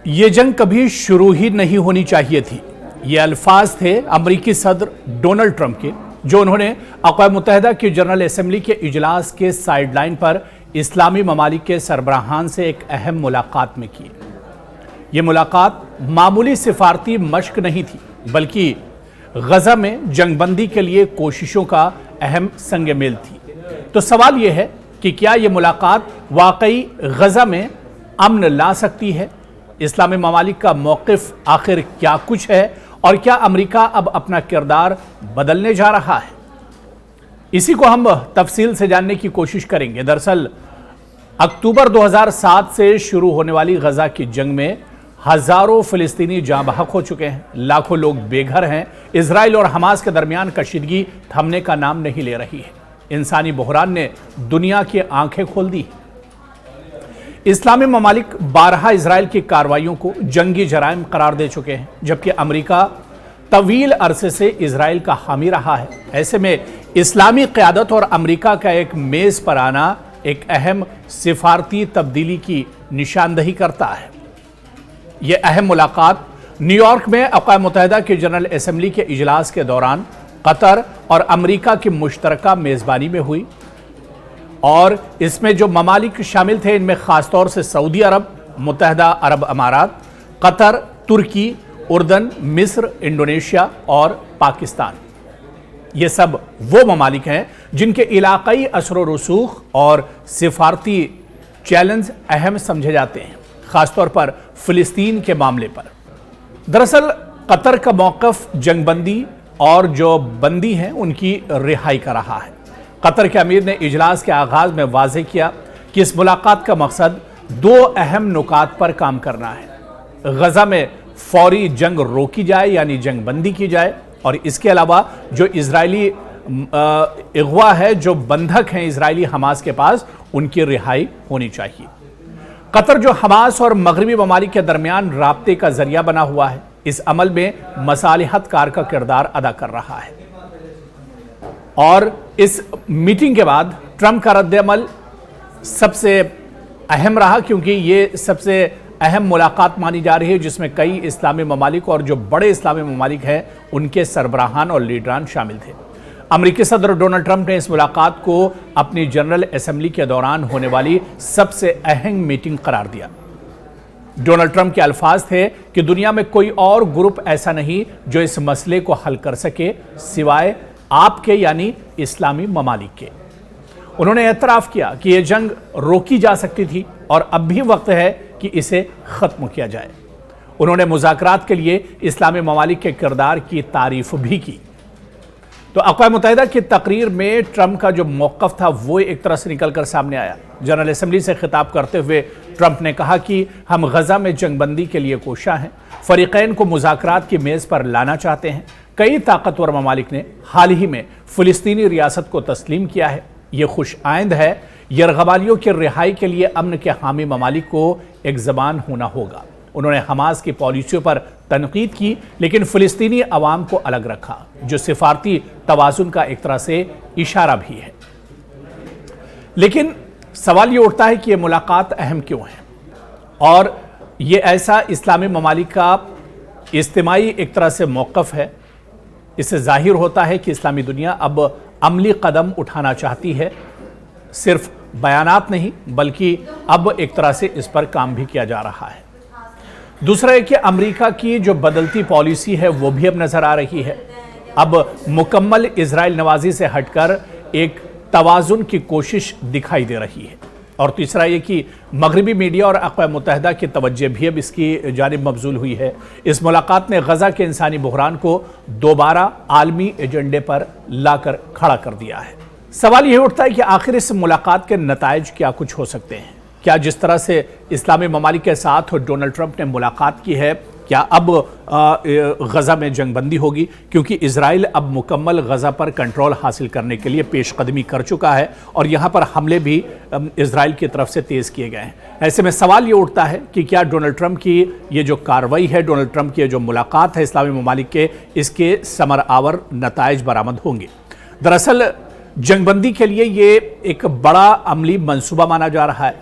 یہ جنگ کبھی شروع ہی نہیں ہونی چاہیے تھی۔ یہ الفاظ تھے امریکی صدر ڈونلڈ ٹرمپ کے، جو انہوں نے اقوام متحدہ کی جنرل اسمبلی کے اجلاس کے سائیڈ لائن پر اسلامی ممالک کے سربراہان سے ایک اہم ملاقات میں کی۔ یہ ملاقات معمولی سفارتی مشق نہیں تھی، بلکہ غزہ میں جنگ بندی کے لیے کوششوں کا اہم سنگ میل تھی۔ تو سوال یہ ہے کہ کیا یہ ملاقات واقعی غزہ میں امن لا سکتی ہے؟ اسلامی ممالک کا موقف آخر کیا کچھ ہے، اور کیا امریکہ اب اپنا کردار بدلنے جا رہا ہے؟ اسی کو ہم تفصیل سے جاننے کی کوشش کریں گے۔ دراصل اکتوبر 2007 سے شروع ہونے والی غزہ کی جنگ میں ہزاروں فلسطینی جاں بحق ہو چکے ہیں، لاکھوں لوگ بے گھر ہیں۔ اسرائیل اور حماس کے درمیان کشیدگی تھمنے کا نام نہیں لے رہی ہے۔ انسانی بحران نے دنیا کی آنکھیں کھول دی۔ اسلامی ممالک بارہا اسرائیل کی کارروائیوں کو جنگی جرائم قرار دے چکے ہیں، جبکہ امریکہ طویل عرصے سے اسرائیل کا حامی رہا ہے۔ ایسے میں اسلامی قیادت اور امریکہ کا ایک میز پر آنا ایک اہم سفارتی تبدیلی کی نشاندہی کرتا ہے۔ یہ اہم ملاقات نیو یارک میں اقوام متحدہ کی جنرل اسمبلی کے اجلاس کے دوران قطر اور امریکہ کی مشترکہ میزبانی میں ہوئی، اور اس میں جو ممالک شامل تھے ان میں خاص طور سے سعودی عرب، متحدہ عرب امارات، قطر، ترکی، اردن، مصر، انڈونیشیا اور پاکستان۔ یہ سب وہ ممالک ہیں جن کے علاقائی اثر و رسوخ اور سفارتی چیلنج اہم سمجھے جاتے ہیں، خاص طور پر فلسطین کے معاملے پر۔ دراصل قطر کا موقف جنگ بندی اور جو بندی ہیں ان کی رہائی کا رہا ہے۔ قطر کے امیر نے اجلاس کے آغاز میں واضح کیا کہ اس ملاقات کا مقصد دو اہم نکات پر کام کرنا ہے۔ غزہ میں فوری جنگ روکی جائے، یعنی جنگ بندی کی جائے، اور اس کے علاوہ جو اسرائیلی اغوا ہے، جو بندھک ہیں اسرائیلی حماس کے پاس، ان کی رہائی ہونی چاہیے۔ قطر جو حماس اور مغربی ممالک کے درمیان رابطے کا ذریعہ بنا ہوا ہے، اس عمل میں مصالحت کار کا کردار ادا کر رہا ہے۔ اور اس میٹنگ کے بعد ٹرمپ کا رد عمل سب سے اہم رہا، کیونکہ یہ سب سے اہم ملاقات مانی جا رہی ہے جس میں کئی اسلامی ممالک اور جو بڑے اسلامی ممالک ہیں ان کے سربراہان اور لیڈران شامل تھے۔ امریکی صدر ڈونلڈ ٹرمپ نے اس ملاقات کو اپنی جنرل اسمبلی کے دوران ہونے والی سب سے اہم میٹنگ قرار دیا۔ ڈونلڈ ٹرمپ کے الفاظ تھے کہ دنیا میں کوئی اور گروپ ایسا نہیں جو اس مسئلے کو حل کر سکے سوائے آپ کے، یعنی اسلامی ممالک کے۔ انہوں نے اعتراف کیا کہ یہ جنگ روکی جا سکتی تھی اور اب بھی وقت ہے کہ اسے ختم کیا جائے۔ انہوں نے مذاکرات کے لیے اسلامی ممالک کے کردار کی تعریف بھی کی۔ تو اقوام متحدہ کی تقریر میں ٹرمپ کا جو موقف تھا وہ ایک طرح سے نکل کر سامنے آیا۔ جنرل اسمبلی سے خطاب کرتے ہوئے ٹرمپ نے کہا کہ ہم غزہ میں جنگ بندی کے لیے کوشاں ہیں، فریقین کو مذاکرات کی میز پر لانا چاہتے ہیں۔ کئی طاقتور ممالک نے حال ہی میں فلسطینی ریاست کو تسلیم کیا ہے۔ یہ خوش آئند ہے۔ یرغمالیوں کی رہائی کے لیے امن کے حامی ممالک کو ایک زبان ہونا ہوگا۔ انہوں نے حماس کی پالیسیوں پر تنقید کی، لیکن فلسطینی عوام کو الگ رکھا، جو سفارتی توازن کا ایک طرح سے اشارہ بھی ہے۔ لیکن سوال یہ اٹھتا ہے کہ یہ ملاقات اہم کیوں ہے، اور یہ ایسا اسلامی ممالک کا اجتماعی ایک طرح سے موقف ہے۔ اس سے ظاہر ہوتا ہے کہ اسلامی دنیا اب عملی قدم اٹھانا چاہتی ہے، صرف بیانات نہیں بلکہ اب ایک طرح سے اس پر کام بھی کیا جا رہا ہے۔ دوسرا ہے کہ امریکہ کی جو بدلتی پالیسی ہے وہ بھی اب نظر آ رہی ہے۔ اب مکمل اسرائیل نوازی سے ہٹ کر ایک توازن کی کوشش دکھائی دے رہی ہے۔ اور تیسرا یہ کہ مغربی میڈیا اور اقوام متحدہ کی توجہ بھی اب اس کی جانب مبذول ہوئی ہے۔ اس ملاقات نے غزہ کے انسانی بحران کو دوبارہ عالمی ایجنڈے پر لا کر کھڑا کر دیا ہے۔ سوال یہ اٹھتا ہے کہ آخر اس ملاقات کے نتائج کیا کچھ ہو سکتے ہیں؟ کیا جس طرح سے اسلامی ممالک کے ساتھ ڈونلڈ ٹرمپ نے ملاقات کی ہے، کیا اب غزہ میں جنگ بندی ہوگی؟ کیونکہ اسرائیل اب مکمل غزہ پر کنٹرول حاصل کرنے کے لیے پیش قدمی کر چکا ہے، اور یہاں پر حملے بھی اسرائیل کی طرف سے تیز کیے گئے ہیں۔ ایسے میں سوال یہ اٹھتا ہے کہ کیا ڈونلڈ ٹرمپ کی یہ جو کارروائی ہے، ڈونلڈ ٹرمپ کی جو ملاقات ہے اسلامی ممالک کے، اس کے ثمر آور نتائج برآمد ہوں گے؟ دراصل جنگ بندی کے لیے یہ ایک بڑا عملی منصوبہ مانا جا رہا ہے۔